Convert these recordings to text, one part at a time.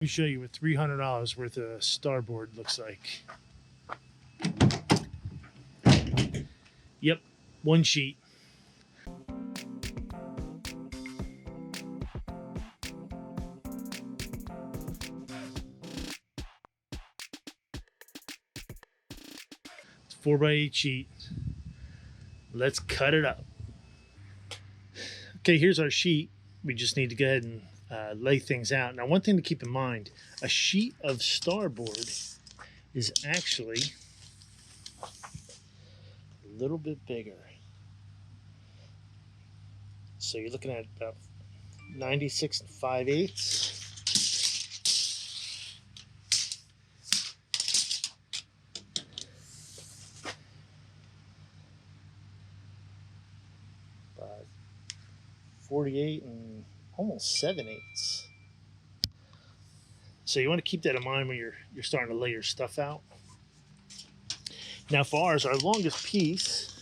Let me show you what $300 worth of Starboard looks like. Yep, one sheet. It's 4x8 sheet. Let's cut it up. Okay, here's our sheet. We just need to go ahead and lay things out. Now, one thing to keep in mind, a sheet of Starboard is actually a little bit bigger. So you're looking at about 96 5/8. About 48 and almost 7/8. So you want to keep that in mind when you're starting to lay your stuff out. Now for ours, our longest piece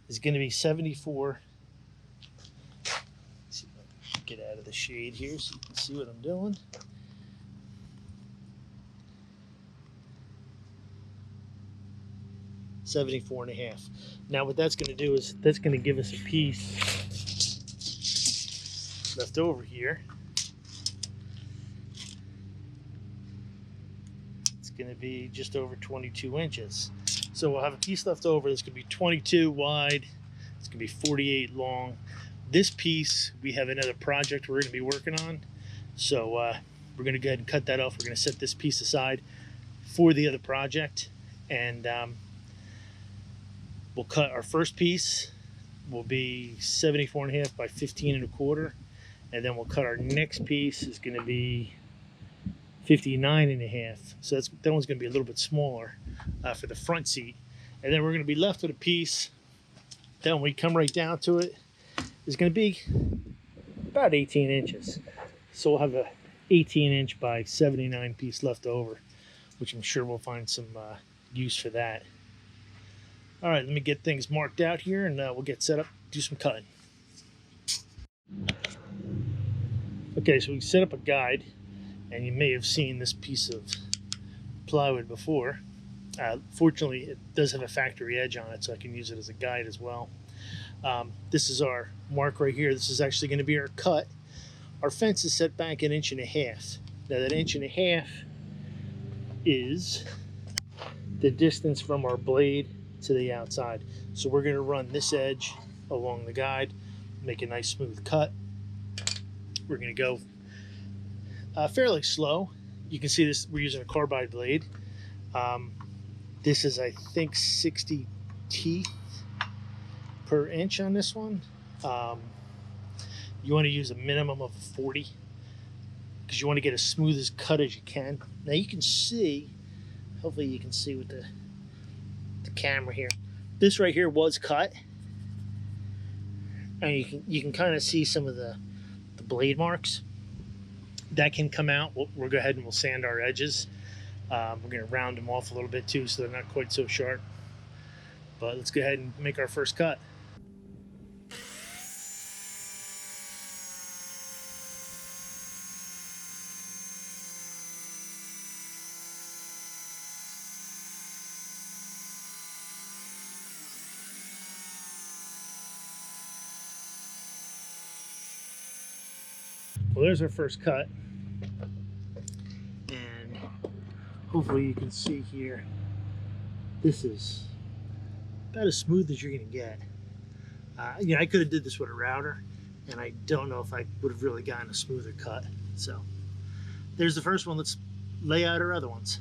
is going to be 74. Let's see if I can get out of the shade here so you can see what I'm doing. $74.5. Now what that's going to do is that's going to give us a piece left over here. It's going to be just over 22 inches. So we'll have a piece left over that's going to be 22 wide. It's going to be 48 long. This piece, we have another project we're going to be working on. So we're going to go ahead and cut that off. We're going to set this piece aside for the other project. And we'll cut our first piece. Will be 74.5 by 15.25. And then we'll cut our next piece is going to be 59.5. So that one's going to be a little bit smaller for the front seat. And then we're going to be left with a piece that when we come right down to it is going to be about 18 inches. So we'll have a 18-inch by 79 piece left over, which I'm sure we'll find some use for that. All right, let me get things marked out here and we'll get set up, do some cutting. Okay, so we set up a guide, and you may have seen this piece of plywood before. Fortunately, it does have a factory edge on it, so I can use it as a guide as well. This is our mark right here. This is actually going to be our cut. Our fence is set back 1.5 inches. Now that 1.5 inches is the distance from our blade to the outside. So we're going to run this edge along the guide, make a nice smooth cut. We're going to go fairly slow. You can see this, we're using a carbide blade. This is, I think, 60 teeth per inch on this one. You want to use a minimum of 40 because you want to get as smooth as cut as you can. Now you can see, hopefully you can see with the camera here, this right here was cut, and you can kind of see some of the blade marks that can come out. We'll go ahead and we'll sand our edges. We're going to round them off a little bit too, so they're not quite so sharp. But let's go ahead and make our first cut. Well, there's our first cut, and hopefully you can see here, this is about as smooth as you're going to get. You know, I could have did this with a router, and I don't know if I would have really gotten a smoother cut. So there's the first one. Let's lay out our other ones.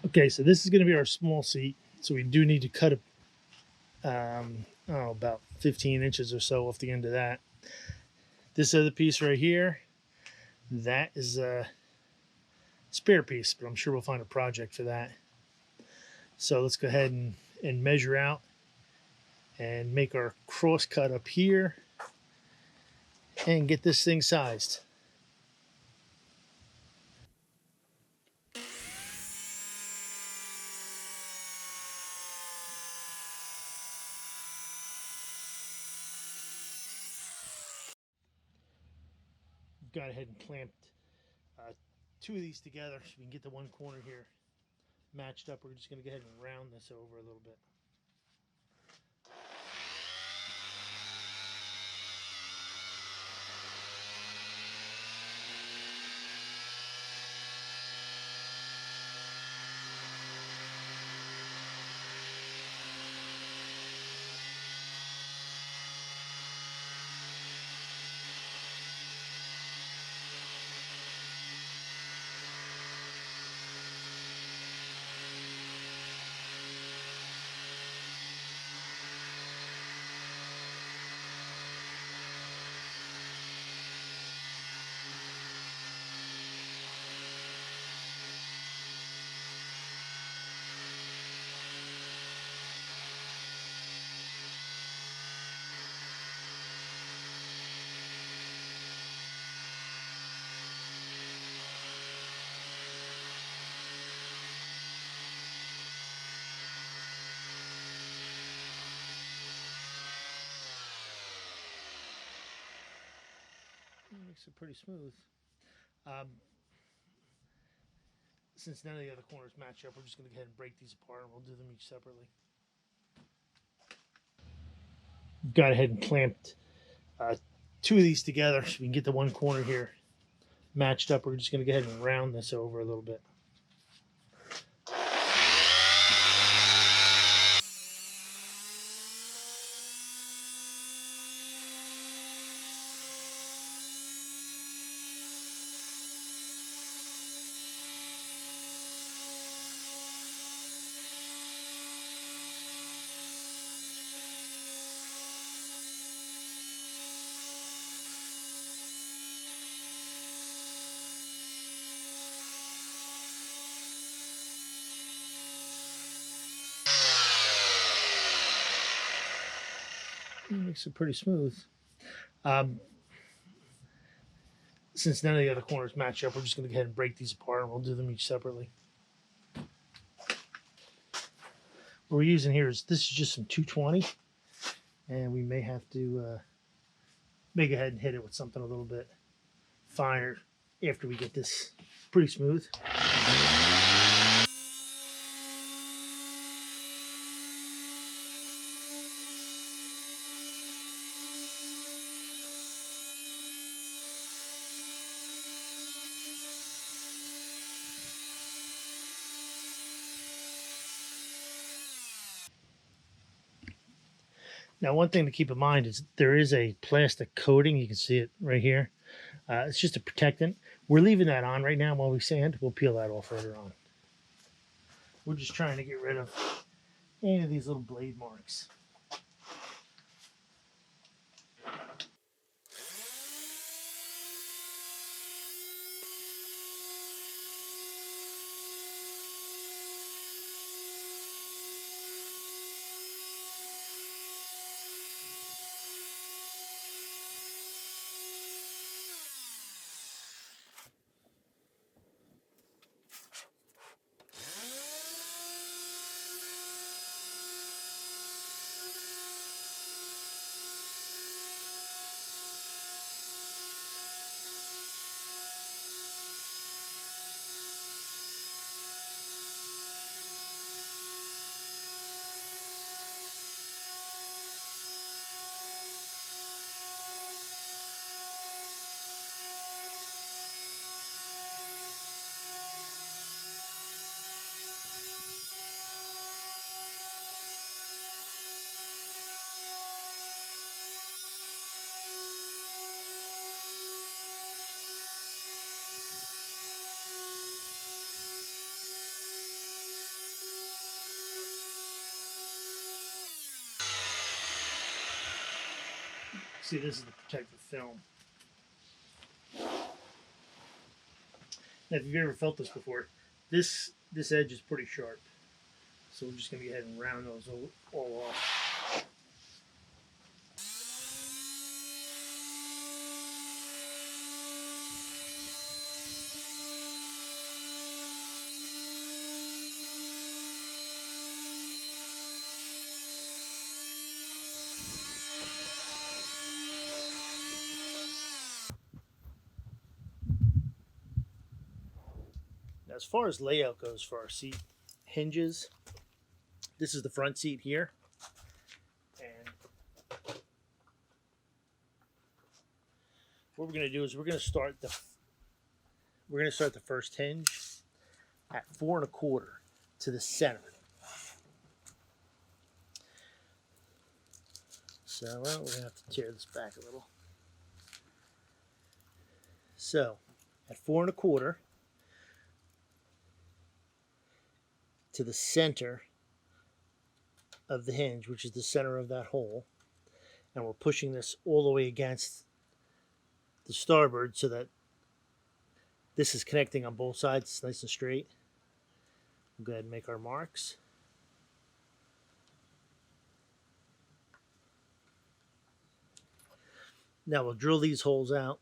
Okay, so this is going to be our small seat. So we do need to cut about 15 inches or so off the end of that. This other piece right here, that is a spare piece, but I'm sure we'll find a project for that. So let's go ahead and measure out and make our cross cut up here and get this thing sized. We've gone ahead and clamped two of these together so we can get the one corner here matched up. We're just going to go ahead and round this over a little bit. Makes it pretty smooth. Since none of the other corners match up, we're just going to go ahead and break these apart and we'll do them each separately. We've gone ahead and clamped two of these together so we can get the one corner here matched up. We're just going to go ahead and round this over a little bit. It makes it pretty smooth. Since none of the other corners match up, we're just going to go ahead and break these apart and we'll do them each separately. What we're using here is, this is just some 220, and we may have to go ahead and hit it with something a little bit finer after we get this pretty smooth. Now, one thing to keep in mind is there is a plastic coating. You can see it right here. It's just a protectant. We're leaving that on right now while we sand. We'll peel that off later on. We're just trying to get rid of any of these little blade marks. See, this is the protective film. Now, if you've ever felt this before, this edge is pretty sharp. So we're just going to go ahead and round those all off. Now, as far as layout goes for our seat hinges, this is the front seat here, and what we're going to do is we're going to start the first hinge at 4 1/4 to the center. So we're going to have to tear this back a little. So at 4 1/4 to the center of the hinge, which is the center of that hole, and we're pushing this all the way against the starboard so that this is connecting on both sides. It's nice and straight. We'll go ahead and make our marks. Now we'll drill these holes out,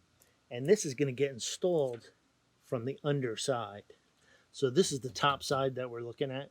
and this is going to get installed from the underside. So this is the top side that we're looking at.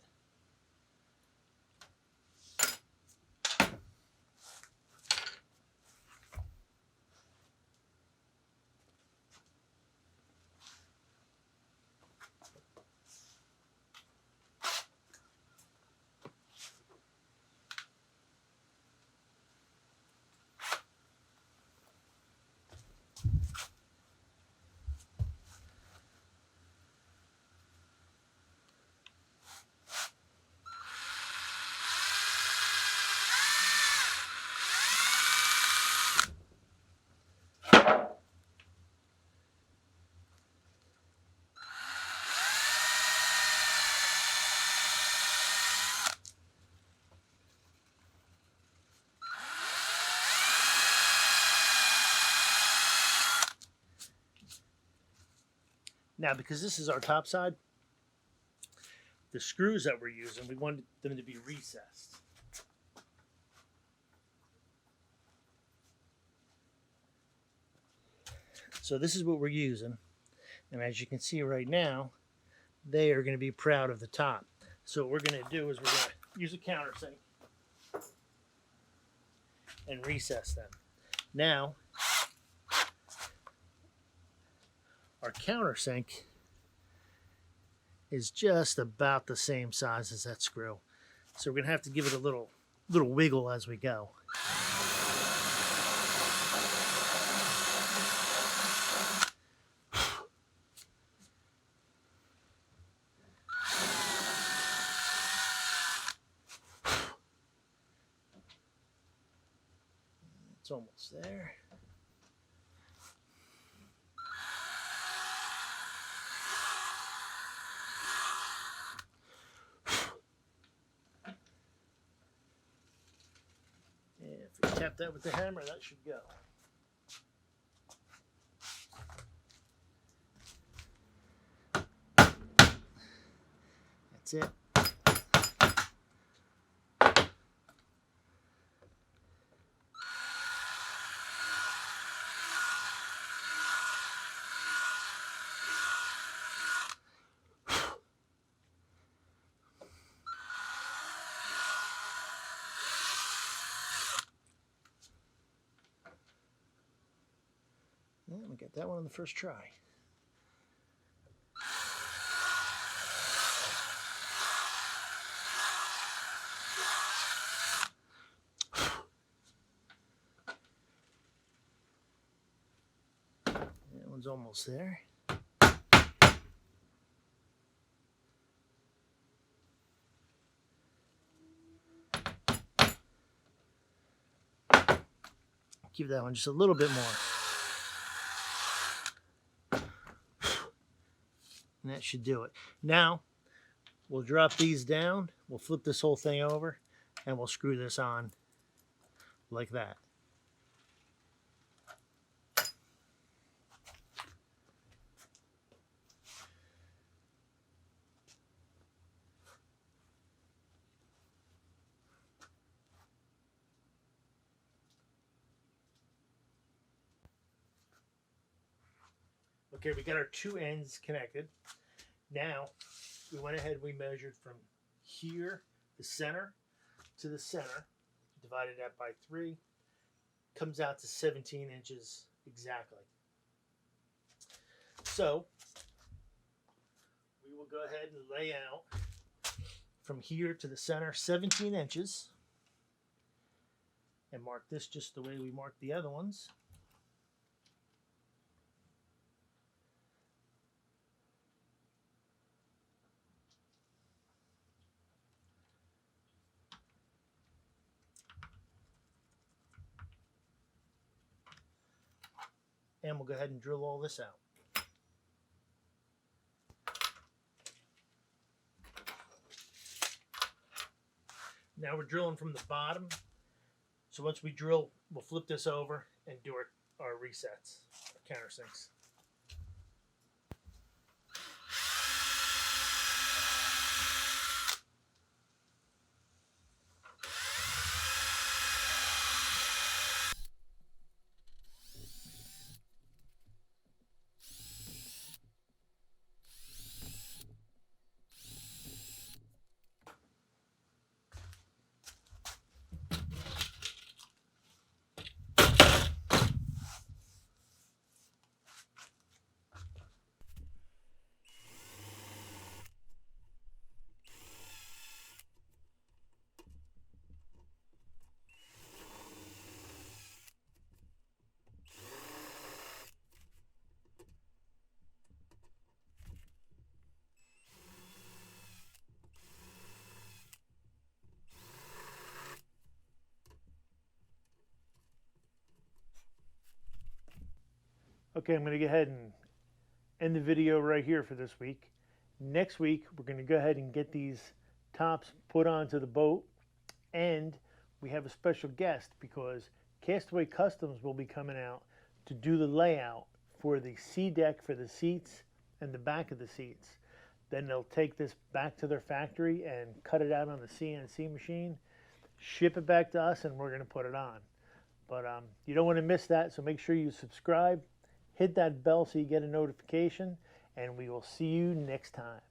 Now, because this is our top side, the screws that we're using, we want them to be recessed. So this is what we're using. And as you can see right now, they are going to be proud of the top. So what we're going to do is we're going to use a countersink and recess them. Now, our countersink is just about the same size as that screw. So we're going to have to give it a little wiggle as we go. It's almost there. If we tap that with the hammer, that should go. That's it. Yeah, we got that one on the first try. That one's almost there. Give that one just a little bit more. And that should do it. Now, we'll drop these down, we'll flip this whole thing over, and we'll screw this on like that. Okay, we got our two ends connected. Now, we went ahead and we measured from here, the center, to the center, divided that by 3, comes out to 17 inches exactly. So, we will go ahead and lay out from here to the center 17 inches and mark this just the way we marked the other ones. And we'll go ahead and drill all this out. Now we're drilling from the bottom. So once we drill, we'll flip this over and do our resets, our countersinks. Okay, I'm going to go ahead and end the video right here for this week. Next week, we're going to go ahead and get these tops put onto the boat, and we have a special guest because Castaway Customs will be coming out to do the layout for the Sea Dek for the seats and the back of the seats. Then they'll take this back to their factory and cut it out on the CNC machine, ship it back to us, and we're going to put it on. But you don't want to miss that, so make sure you subscribe. Hit that bell so you get a notification, and we will see you next time.